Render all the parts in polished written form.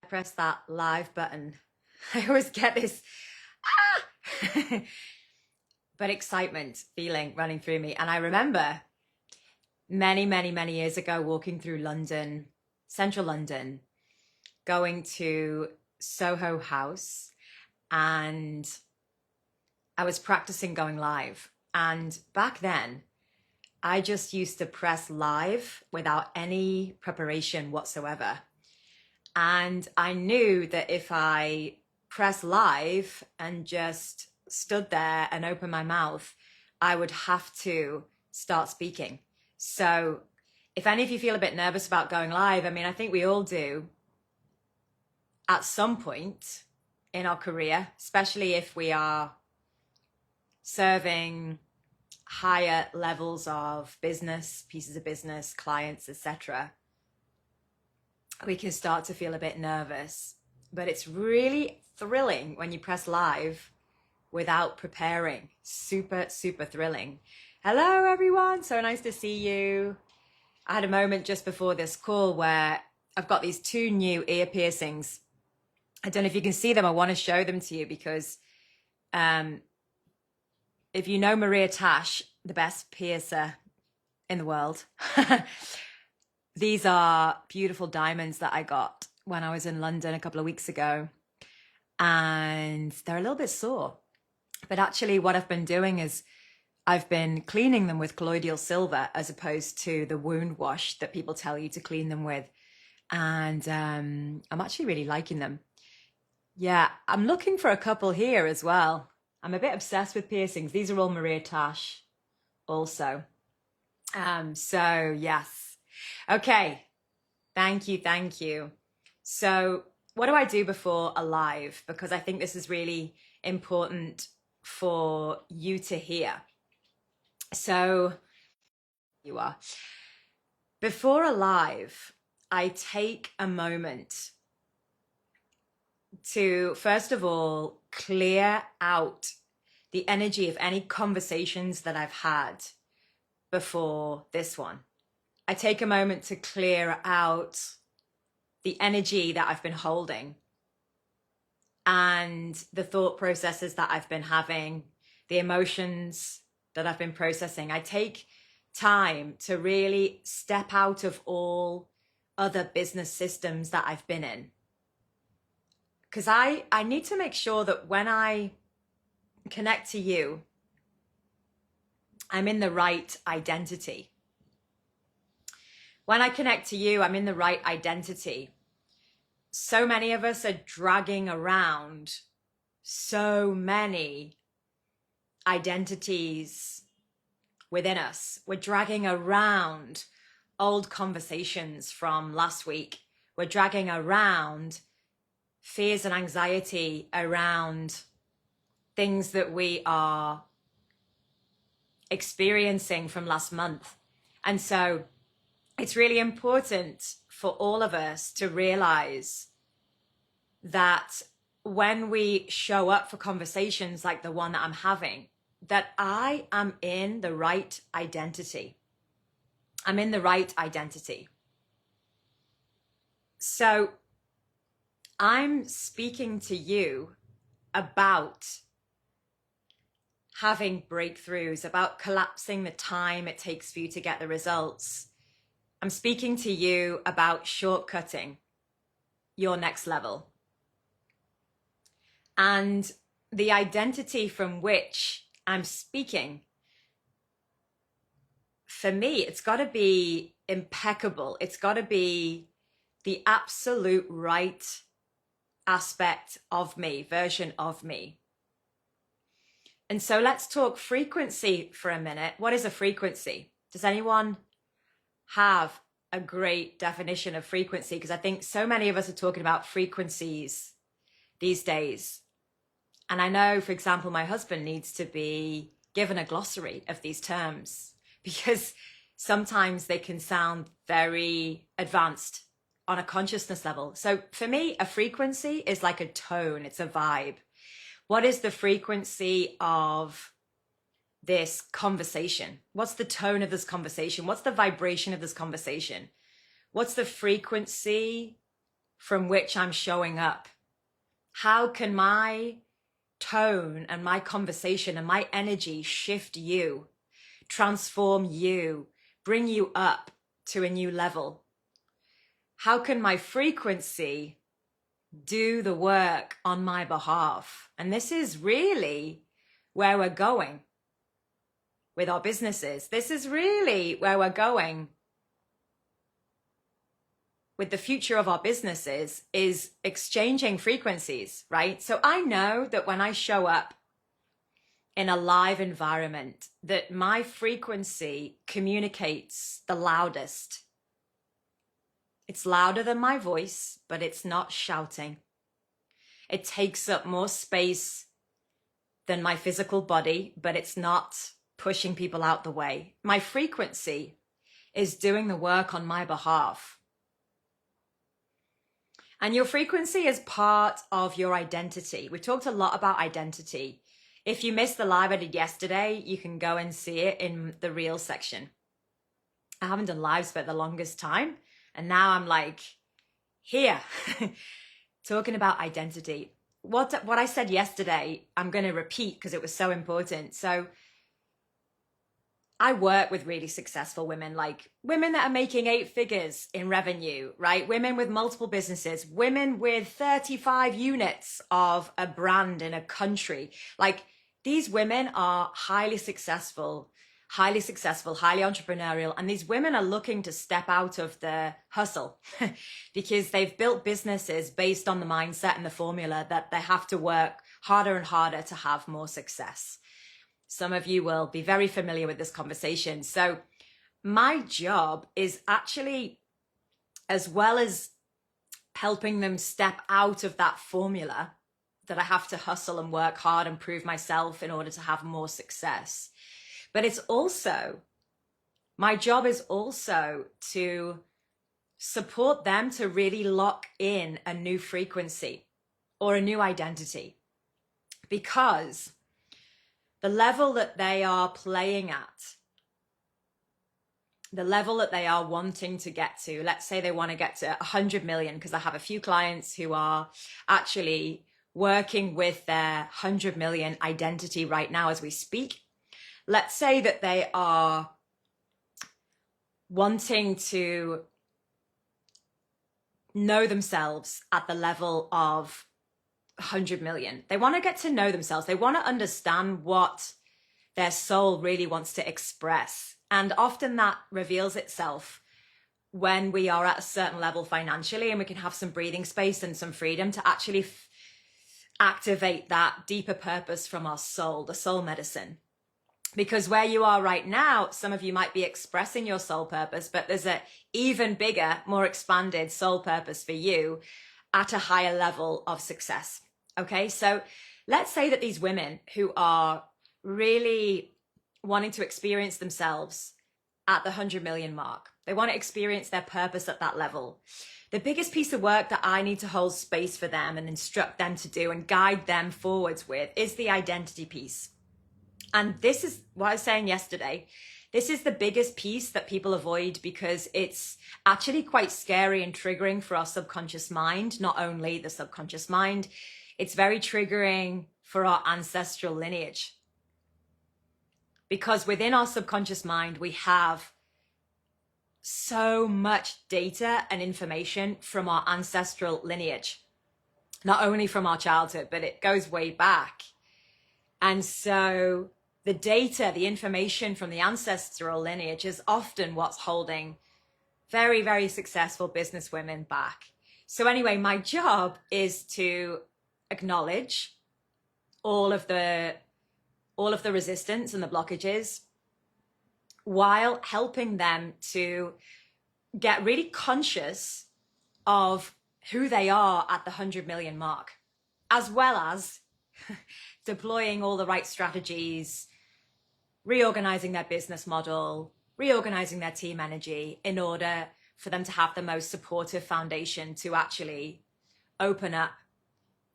Press that live button. I always get this but excitement feeling running through me. And I remember many years ago walking through London, central London, going to Soho House, and I was practicing going live. And back then, I just used to press live without any preparation whatsoever. And I knew that if I press live and just stood there and opened my mouth, I would have to start speaking. So if any of you feel a bit nervous about going live, I mean, I think we all do at some point in our career, especially if we are serving higher levels of business, pieces of business, clients, etc. We can start to feel a bit nervous, but it's really thrilling when you press live without preparing. Super thrilling. Hello, everyone. So nice to see you. I had a moment just before this call where I've got these two new ear piercings. I don't know if you can see them. I want to show them to you because if you know Maria Tash, the best piercer in the world, these are beautiful diamonds that I got when I was in London a couple of weeks ago. And they're a little bit sore. But actually what I've been doing is I've been cleaning them with colloidal silver as opposed to the wound wash that people tell you to clean them with. And I'm actually really liking them. Yeah, I'm looking for a couple here as well. I'm a bit obsessed with piercings. These are all Maria Tash also. So yes. Okay. Thank you. So what do I do before a live? Because I think this is really important for you to hear. So you are. Before a live, I take a moment to, first of all, clear out the energy of any conversations that I've had before this one. I take a moment to clear out the energy that I've been holding and the thought processes that I've been having, the emotions that I've been processing. I take time to really step out of all other business systems that I've been in. Because I need to make sure that when I connect to you, I'm in the right identity. When I connect to you, I'm in the right identity. So many of us are dragging around so many identities within us. We're dragging around old conversations from last week. We're dragging around fears and anxiety around things that we are experiencing from last month. And so it's really important for all of us to realize that when we show up for conversations like the one that I'm having, that I am in the right identity. I'm in the right identity. So I'm speaking to you about having breakthroughs, about collapsing the time it takes for you to get the results. I'm speaking to you about shortcutting your next level. And the identity from which I'm speaking, for me, it's got to be impeccable. It's got to be the absolute right aspect of me, version of me. And so let's talk frequency for a minute. What is a frequency? Does anyone have a great definition of frequency? Because I think so many of us are talking about frequencies these days. And I know, for example, my husband needs to be given a glossary of these terms because sometimes they can sound very advanced on a consciousness level. So for me, a frequency is like a tone, it's a vibe. What is the frequency of this conversation? What's the tone of this conversation? What's the vibration of this conversation? What's the frequency from which I'm showing up? How can my tone and my conversation and my energy shift you, transform you, bring you up to a new level? How can my frequency do the work on my behalf? And this is really where we're going with our businesses. This is really where we're going with the future of our businesses, is exchanging frequencies, right? So I know that when I show up in a live environment, that my frequency communicates the loudest. It's louder than my voice, but it's not shouting. It takes up more space than my physical body, but it's not pushing people out the way. My frequency is doing the work on my behalf. And your frequency is part of your identity. We talked a lot about identity. If you missed the live I did yesterday, you can go and see it in the Reels section. I haven't done lives for the longest time. And now I'm like, here, talking about identity. What I said yesterday, I'm going to repeat because it was so important. So I work with really successful women, like women that are making 8 figures in revenue, right? Women with multiple businesses, women with 35 units of a brand in a country. Like, these women are highly successful, highly entrepreneurial. And these women are looking to step out of the hustle because they've built businesses based on the mindset and the formula that they have to work harder and harder to have more success. Some of you will be very familiar with this conversation. So my job is actually, as well as helping them step out of that formula that I have to hustle and work hard and prove myself in order to have more success. But it's also, my job is also to support them to really lock in a new frequency or a new identity, because the level that they are playing at, the level that they are wanting to get to, let's say they want to get to 100 million, because I have a few clients who are actually working with their 100 million identity right now as we speak. Let's say that they are wanting to know themselves at the level of 100 million. They want to get to know themselves. They want to understand what their soul really wants to express. And often that reveals itself when we are at a certain level financially, and we can have some breathing space and some freedom to actually activate that deeper purpose from our soul, the soul medicine. Because where you are right now, some of you might be expressing your soul purpose, but there's an even bigger, more expanded soul purpose for you at a higher level of success. Okay, so let's say that these women who are really wanting to experience themselves at the 100 million mark, they want to experience their purpose at that level. The biggest piece of work that I need to hold space for them and instruct them to do and guide them forwards with is the identity piece. And this is what I was saying yesterday. This is the biggest piece that people avoid because it's actually quite scary and triggering for our subconscious mind. Not only the subconscious mind, it's very triggering for our ancestral lineage. Because within our subconscious mind, we have so much data and information from our ancestral lineage. Not only from our childhood, but it goes way back. And so the data, the information from the ancestral lineage is often what's holding very, very successful business women back. So anyway, my job is to acknowledge all of the resistance and the blockages while helping them to get really conscious of who they are at the 100 million mark, as well as deploying all the right strategies, reorganizing their business model, reorganizing their team energy in order for them to have the most supportive foundation to actually open up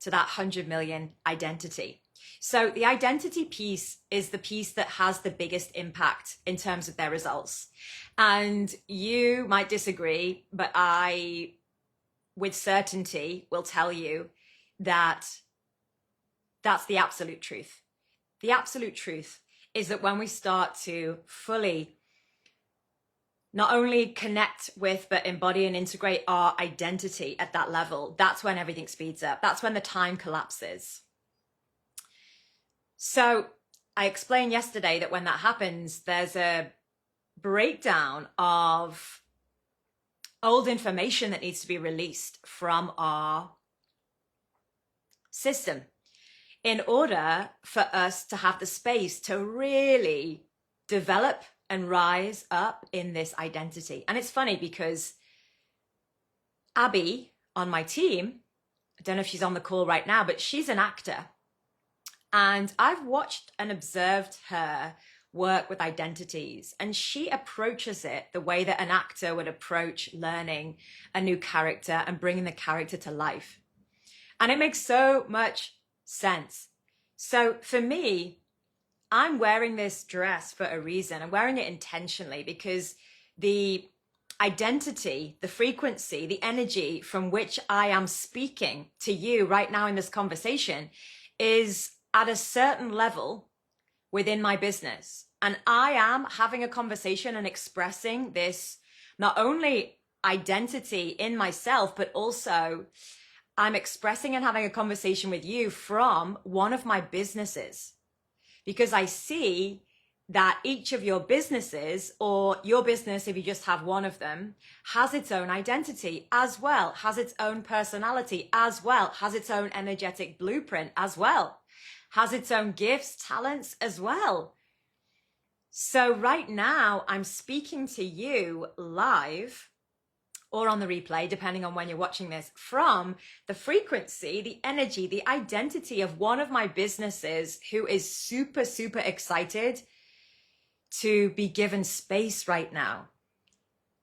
to that 100 million identity. So the identity piece is the piece that has the biggest impact in terms of their results. And you might disagree, but I with certainty will tell you that that's the absolute truth. The absolute truth is that when we start to fully not only connect with, but embody and integrate our identity at that level, that's when everything speeds up. That's when the time collapses. So I explained yesterday that when that happens, there's a breakdown of old information that needs to be released from our system in order for us to have the space to really develop and rise up in this identity. And it's funny because Abby on my team, I don't know if she's on the call right now, but she's an actor. And I've watched and observed her work with identities, and she approaches it the way that an actor would approach learning a new character and bringing the character to life. And it makes so much sense. So for me, I'm wearing this dress for a reason. I'm wearing it intentionally because the identity, the frequency, the energy from which I am speaking to you right now in this conversation is at a certain level within my business. And I am having a conversation and expressing this not only identity in myself, but also I'm expressing and having a conversation with you from one of my businesses, because I see that each of your businesses, or your business, if you just have one of them, has its own identity as well, has its own personality as well, has its own energetic blueprint as well, has its own gifts, talents as well. So right now I'm speaking to you live or on the replay, depending on when you're watching this, from the frequency, the energy, the identity of one of my businesses who is super, super excited to be given space right now.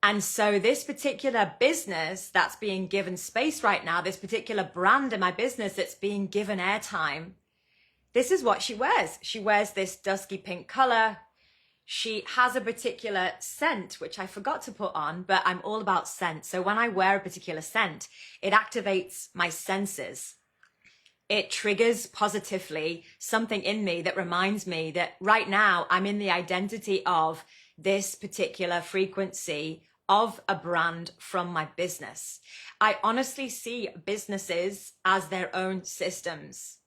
And so this particular business that's being given space right now, this particular brand in my business that's being given airtime, this is what she wears. She wears this dusky pink color. She has a particular scent, which I forgot to put on, but I'm all about scent. So when I wear a particular scent, it activates my senses. It triggers positively something in me that reminds me that right now I'm in the identity of this particular frequency of a brand from my business. I honestly see businesses as their own systems.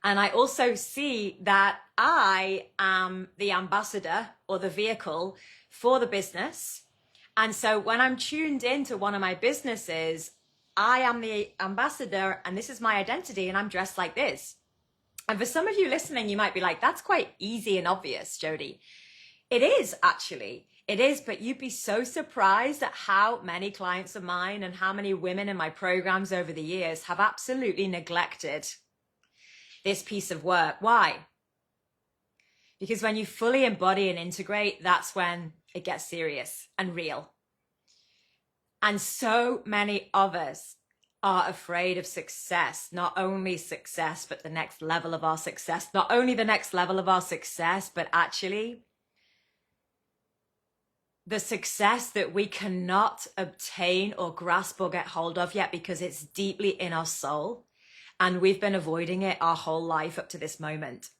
And I also see that I am the ambassador or the vehicle for the business. And so when I'm tuned into one of my businesses, I am the ambassador and this is my identity and I'm dressed like this. And for some of you listening, you might be like, that's quite easy and obvious, Jody. It is actually. It is, but you'd be so surprised at how many clients of mine and how many women in my programs over the years have absolutely neglected this piece of work. Why? Because when you fully embody and integrate, that's when it gets serious and real. And so many of us are afraid of success, not only success, but the next level of our success, not only the next level of our success, but actually the success that we cannot obtain or grasp or get hold of yet because it's deeply in our soul. And we've been avoiding it our whole life up to this moment.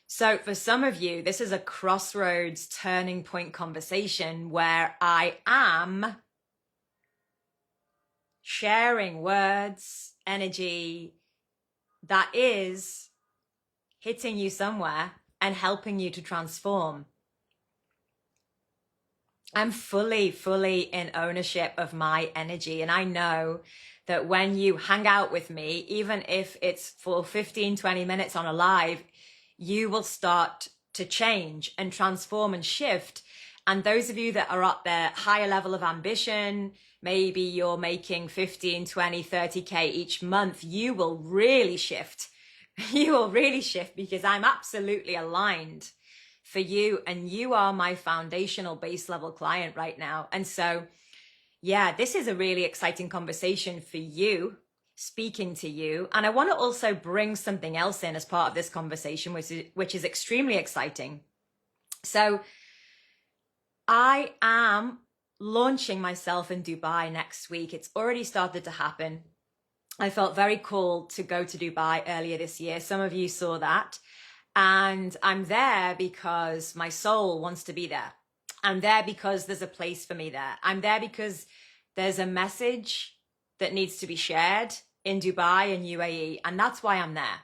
So for some of you, this is a crossroads turning point conversation where I am sharing words, energy that is hitting you somewhere and helping you to transform. I'm fully in ownership of my energy. And I know that when you hang out with me, even if it's for 15, 20 minutes on a live, you will start to change and transform and shift. And those of you that are at the higher level of ambition, maybe you're making 15, 20, 30K each month, you will really shift. You will really shift because I'm absolutely aligned for you. And you are my foundational base level client right now. And so yeah, this is a really exciting conversation for you, speaking to you. And I want to also bring something else in as part of this conversation, which is extremely exciting. So I am launching myself in Dubai next week. It's already started to happen. I felt very called to go to Dubai earlier this year. Some of you saw that. And I'm there because my soul wants to be there. I'm there because there's a place for me there. I'm there because there's a message that needs to be shared in Dubai and UAE. And that's why I'm there.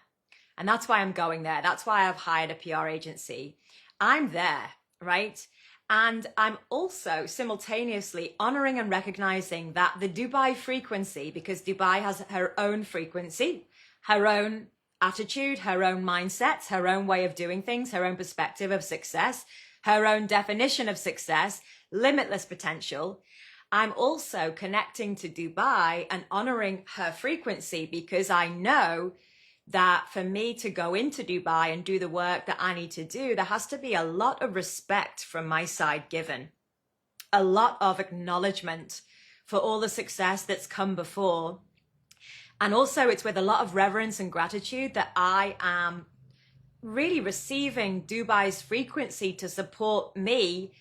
And that's why I'm going there. That's why I've hired a PR agency. I'm there, right? And I'm also simultaneously honoring and recognizing that the Dubai frequency, because Dubai has her own frequency, her own attitude, her own mindsets, her own way of doing things, her own perspective of success, her own definition of success, limitless potential. I'm also connecting to Dubai and honoring her frequency because I know that for me to go into Dubai and do the work that I need to do, there has to be a lot of respect from my side given, a lot of acknowledgement for all the success that's come before. And also it's with a lot of reverence and gratitude that I am really receiving Dubai's frequency to support me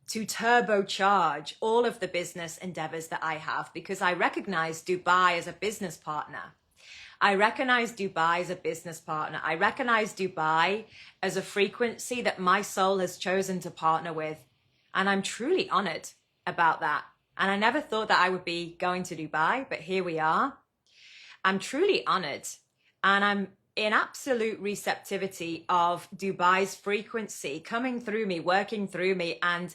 to turbocharge all of the business endeavors that I have, because I recognize Dubai as a business partner. I recognize Dubai as a business partner. I recognize Dubai as a frequency that my soul has chosen to partner with. And I'm truly honored about that. And I never thought that I would be going to Dubai, but here we are. I'm truly honored. And I'm in absolute receptivity of Dubai's frequency coming through me, working through me. And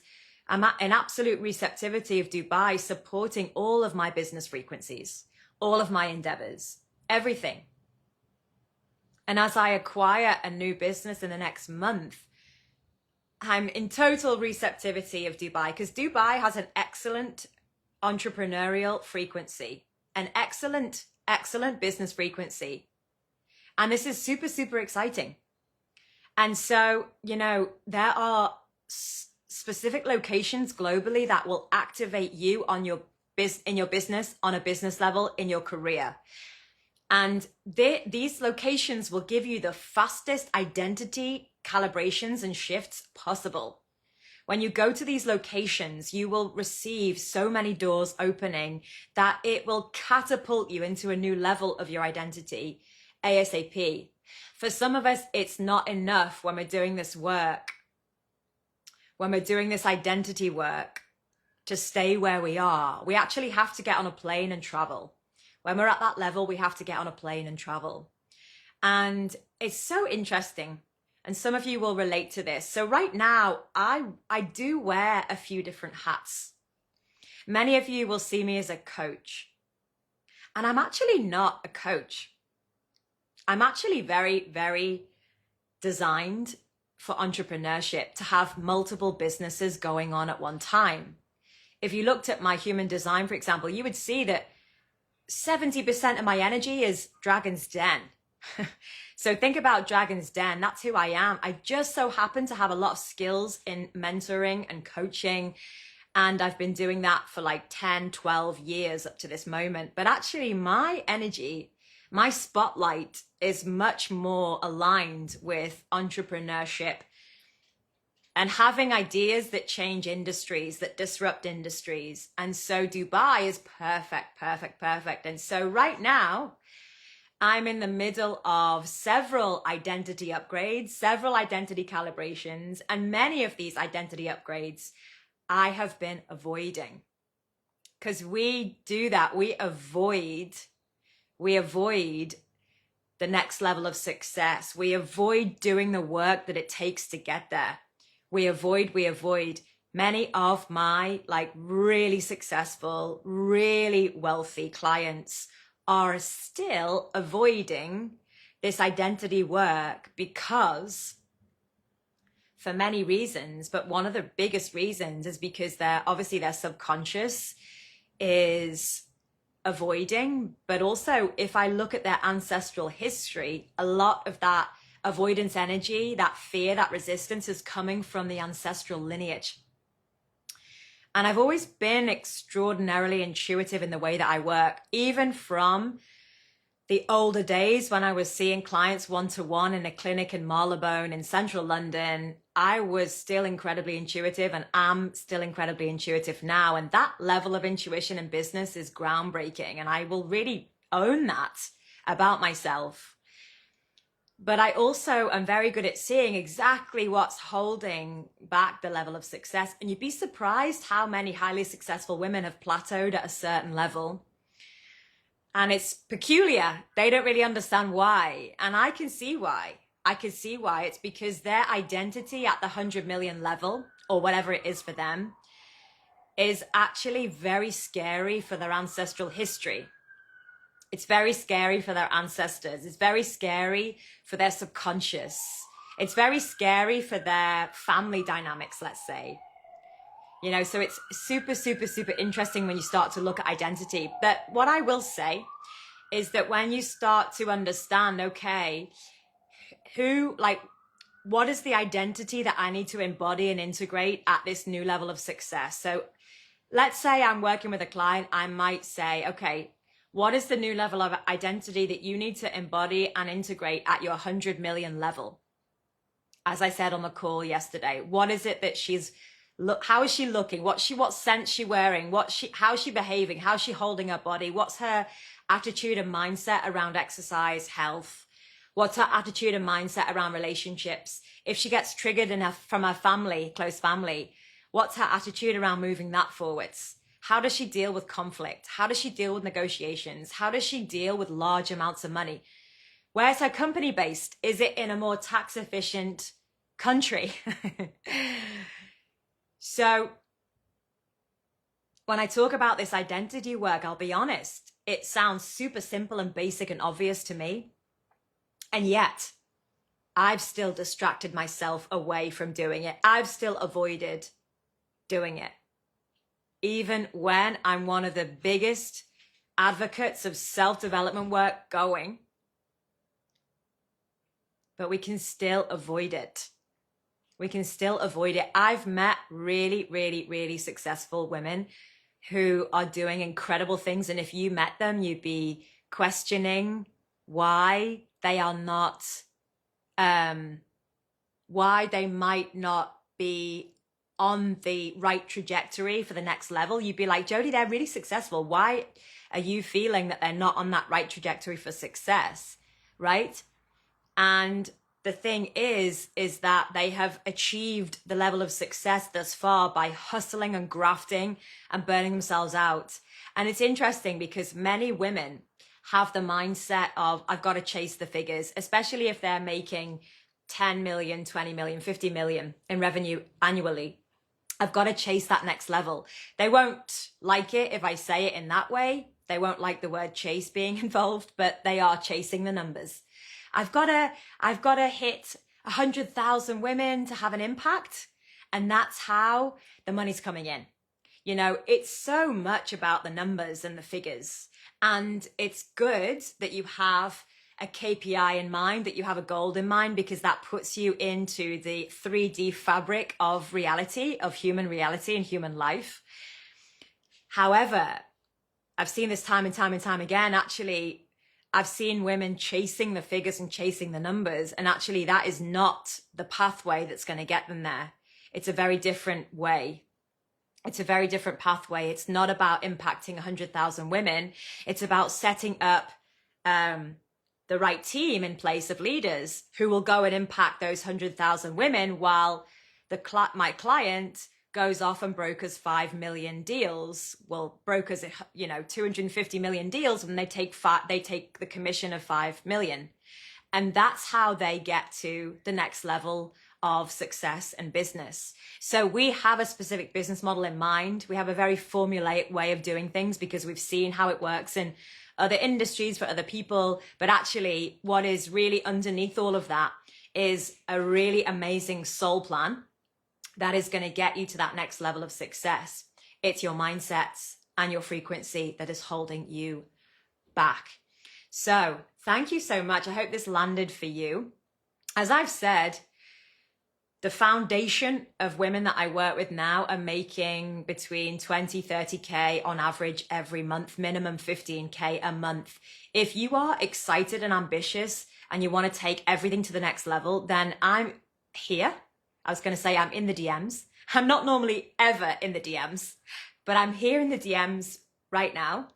I'm in absolute receptivity of Dubai supporting all of my business frequencies, all of my endeavors. Everything. And as I acquire a new business in the next month, I'm in total receptivity of Dubai, because Dubai has an excellent entrepreneurial frequency, an excellent business frequency. And this is super, super exciting. And so, there are specific locations globally that will activate you on in your business, on a business level, in your career. And these locations will give you the fastest identity calibrations and shifts possible. When you go to these locations, you will receive so many doors opening that it will catapult you into a new level of your identity ASAP. For some of us, it's not enough when we're doing this work, when we're doing this identity work, to stay where we are. We actually have to get on a plane and travel. When we're at that level, we have to get on a plane and travel. And it's so interesting. And some of you will relate to this. So right now, I do wear a few different hats. Many of you will see me as a coach. And I'm actually not a coach. I'm actually very, very designed for entrepreneurship, to have multiple businesses going on at one time. If you looked at my human design, for example, you would see that 70% of my energy is Dragon's Den. So think about Dragon's Den. That's who I am. I just so happen to have a lot of skills in mentoring and coaching. And I've been doing that for like 10, 12 years up to this moment. But actually my energy, my spotlight is much more aligned with entrepreneurship and having ideas that change industries, that disrupt industries. And so Dubai is perfect, perfect, perfect. And so right now, I'm in the middle of several identity upgrades, several identity calibrations, and many of these identity upgrades I have been avoiding. Because we do that, we avoid the next level of success. We avoid doing the work that it takes to get there. We avoid. Many of my really successful, really wealthy clients are still avoiding this identity work because, for many reasons, but one of the biggest reasons is because their subconscious is avoiding. But also, if I look at their ancestral history, a lot of that avoidance energy, that fear, that resistance is coming from the ancestral lineage. And I've always been extraordinarily intuitive in the way that I work, even from the older days when I was seeing clients one-to-one in a clinic in Marylebone in central London. I was still incredibly intuitive and am still incredibly intuitive now. And that level of intuition in business is groundbreaking. And I will really own that about myself. But I also am very good at seeing exactly what's holding back the level of success. And you'd be surprised how many highly successful women have plateaued at a certain level. And it's peculiar. They don't really understand why. And I can see why. I can see why. It's because their identity at the 100 million level, or whatever it is for them, is actually very scary for their ancestral history. It's very scary for their ancestors. It's very scary for their subconscious. It's very scary for their family dynamics, let's say. You know, so it's super, super, super interesting when you start to look at identity. But what I will say is that when you start to understand, okay, what is the identity that I need to embody and integrate at this new level of success? So let's say I'm working with a client, I might say, okay, what is the new level of identity that you need to embody and integrate at your 100 million level? As I said on the call yesterday, what is it that how is she looking? What scent she wearing? How is she behaving? How is she holding her body? What's her attitude and mindset around exercise, health? What's her attitude and mindset around relationships? If she gets triggered from her family, close family, what's her attitude around moving that forwards? How does she deal with conflict? How does she deal with negotiations? How does she deal with large amounts of money? Where's her company based? Is it in a more tax efficient country? So when I talk about this identity work, I'll be honest, it sounds super simple and basic and obvious to me. And yet I've still distracted myself away from doing it. I've still avoided doing it. Even when I'm one of the biggest advocates of self-development work going, but we can still avoid it. We can still avoid it. I've met really, really, really successful women who are doing incredible things. And if you met them, you'd be questioning why they are not, why they might not be on the right trajectory for the next level. You'd be like, Jody, they're really successful. Why are you feeling that they're not on that right trajectory for success? Right? And the thing is that they have achieved the level of success thus far by hustling and grafting and burning themselves out. And it's interesting because many women have the mindset of, I've got to chase the figures, especially if they're making 10 million, 20 million, 50 million in revenue annually. I've got to chase that next level. They won't like it if I say it in that way. They won't like the word chase being involved, but they are chasing the numbers. I've got to hit 100,000 women to have an impact. And that's how the money's coming in. You know, it's so much about the numbers and the figures. And it's good that you have a KPI in mind, that you have a goal in mind, because that puts you into the 3D fabric of reality, of human reality and human life. However, I've seen this time and time and time again. Actually, I've seen women chasing the figures and chasing the numbers. And actually, that is not the pathway that's going to get them there. It's a very different way. It's a very different pathway. It's not about impacting 100,000 women. It's about setting up the right team in place of leaders who will go and impact those 100,000 women while my client goes off and brokers 5 million deals. Well, brokers, 250 million deals, and they take the commission of 5 million. And that's how they get to the next level of success and business. So we have a specific business model in mind. We have a very formulaic way of doing things because we've seen how it works in other industries for other people. But actually, what is really underneath all of that is a really amazing soul plan that is going to get you to that next level of success. It's your mindsets and your frequency that is holding you back. So thank you so much. I hope this landed for you. As I've said, the foundation of women that I work with now are making between 20, 30K on average every month, minimum 15K a month. If you are excited and ambitious and you want to take everything to the next level, then I'm here. I was going to say I'm in the DMs. I'm not normally ever in the DMs, but I'm here in the DMs right now.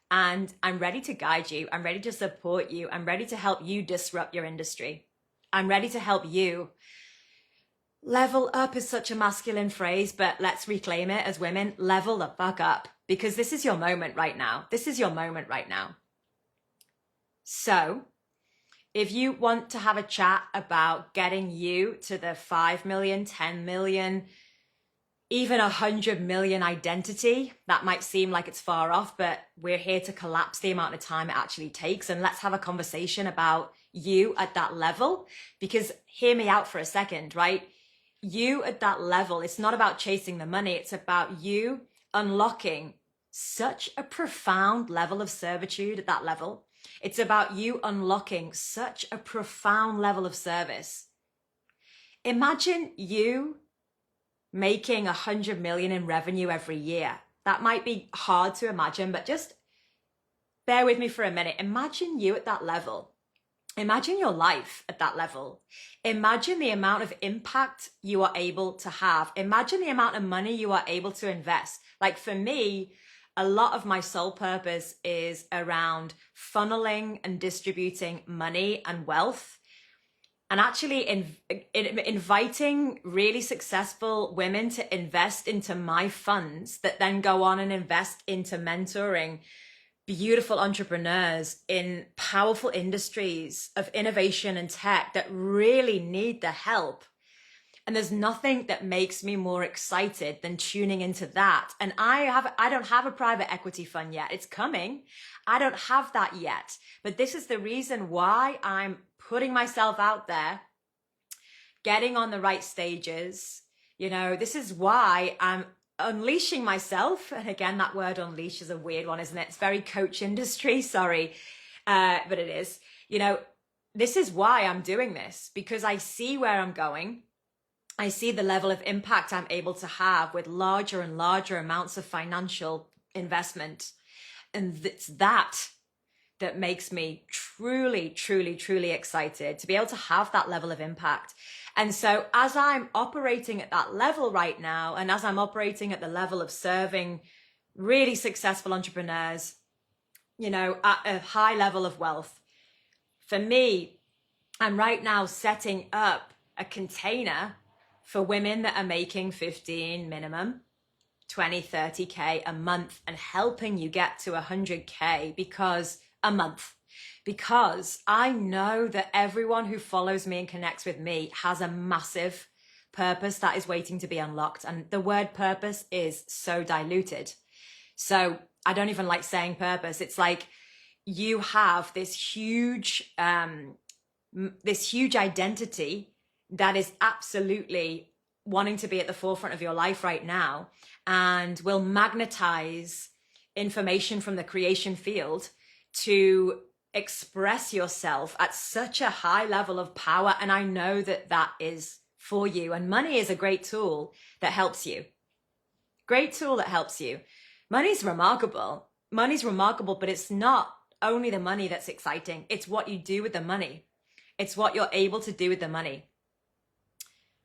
And I'm ready to guide you. I'm ready to support you. I'm ready to help you disrupt your industry. I'm ready to help you. Level up is such a masculine phrase, but let's reclaim it as women. Level the fuck up, because this is your moment right now. This is your moment right now. So if you want to have a chat about getting you to the 5 million, 10 million, even 100 million identity, that might seem like it's far off, but we're here to collapse the amount of time it actually takes. And let's have a conversation about you at that level, because hear me out for a second, right? You at that level, it's not about chasing the money. It's about you unlocking such a profound level of servitude at that level. It's about you unlocking such a profound level of service. Imagine you making 100 million in revenue every year. That might be hard to imagine, but just bear with me for a minute. Imagine you at that level. Imagine your life at that level. Imagine the amount of impact you are able to have. Imagine the amount of money you are able to invest. Like for me, a lot of my sole purpose is around funneling and distributing money and wealth, and actually inviting really successful women to invest into my funds that then go on and invest into mentoring beautiful entrepreneurs in powerful industries of innovation and tech that really need the help. And there's nothing that makes me more excited than tuning into that. And I don't have a private equity fund yet. It's coming. I don't have that yet. But this is the reason why I'm putting myself out there, getting on the right stages. You know, this is why I'm unleashing myself. And again, that word unleash is a weird one, isn't it? It's very coach industry, sorry. But it is. You know, this is why I'm doing this, because I see where I'm going. I see the level of impact I'm able to have with larger and larger amounts of financial investment. And it's that makes me truly, truly, truly excited to be able to have that level of impact. And so as I'm operating at that level right now, and as I'm operating at the level of serving really successful entrepreneurs, you know, at a high level of wealth, for me, I'm right now setting up a container for women that are making 15 minimum, 20, 30K a month, and helping you get to 100K because I know that everyone who follows me and connects with me has a massive purpose that is waiting to be unlocked. And the word purpose is so diluted. So I don't even like saying purpose. It's like you have this huge identity that is absolutely wanting to be at the forefront of your life right now, and will magnetize information from the creation field to express yourself at such a high level of power. And I know that that is for you. And money is a great tool that helps you. Great tool that helps you. Money's remarkable. Money's remarkable, but it's not only the money that's exciting. It's what you do with the money. It's what you're able to do with the money.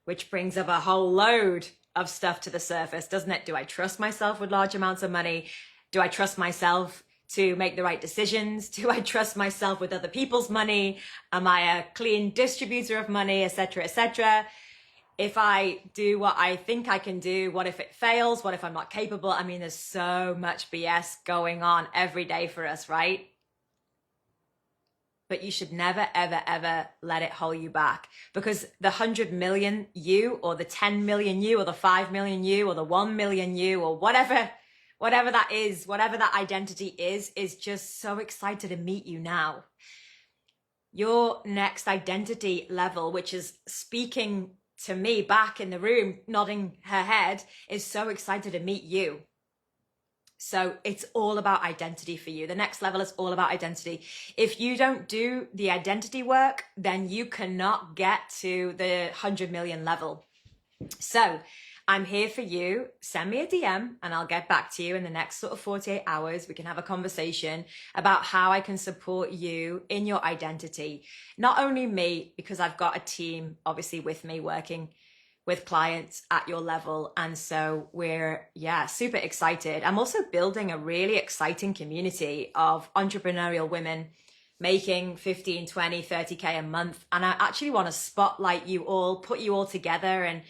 Which brings up a whole load of stuff to the surface, doesn't it? Do I trust myself with large amounts of money? Do I trust myself to make the right decisions? Do I trust myself with other people's money? Am I a clean distributor of money, etc., etc.? If I do what I think I can do, what if it fails? What if I'm not capable? I mean, there's so much BS going on every day for us, right? But you should never, ever, ever let it hold you back, because the 100 million you, or the 10 million you, or the 5 million you, or the 1 million you, or whatever that is, whatever that identity is just so excited to meet you now. Your next identity level, which is speaking to me back in the room, nodding her head, is so excited to meet you. So it's all about identity for you. The next level is all about identity. If you don't do the identity work, then you cannot get to the 100 million level. So I'm here for you. Send me a DM and I'll get back to you in the next sort of 48 hours. We can have a conversation about how I can support you in your identity. Not only me, because I've got a team obviously with me working with clients at your level. And so we're, yeah, super excited. I'm also building a really exciting community of entrepreneurial women making 15, 20, 30K a month. And I actually want to spotlight you all, put you all together, and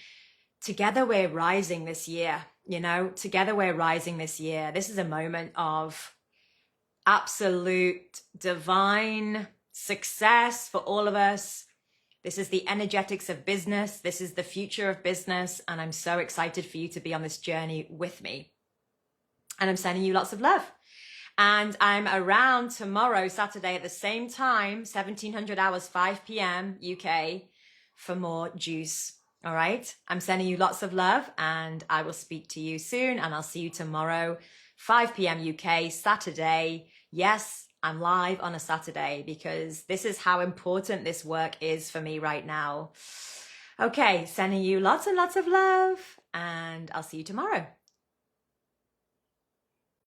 together we're rising this year, you know, together we're rising this year. This is a moment of absolute divine success for all of us. This is the energetics of business. This is the future of business. And I'm so excited for you to be on this journey with me. And I'm sending you lots of love. And I'm around tomorrow, Saturday, at the same time, 1700 hours, 5 p.m. UK, for more juice. All right. I'm sending you lots of love, and I will speak to you soon. And I'll see you tomorrow, 5 p.m. UK, Saturday. Yes, I'm live on a Saturday because this is how important this work is for me right now. Okay. Sending you lots and lots of love, and I'll see you tomorrow.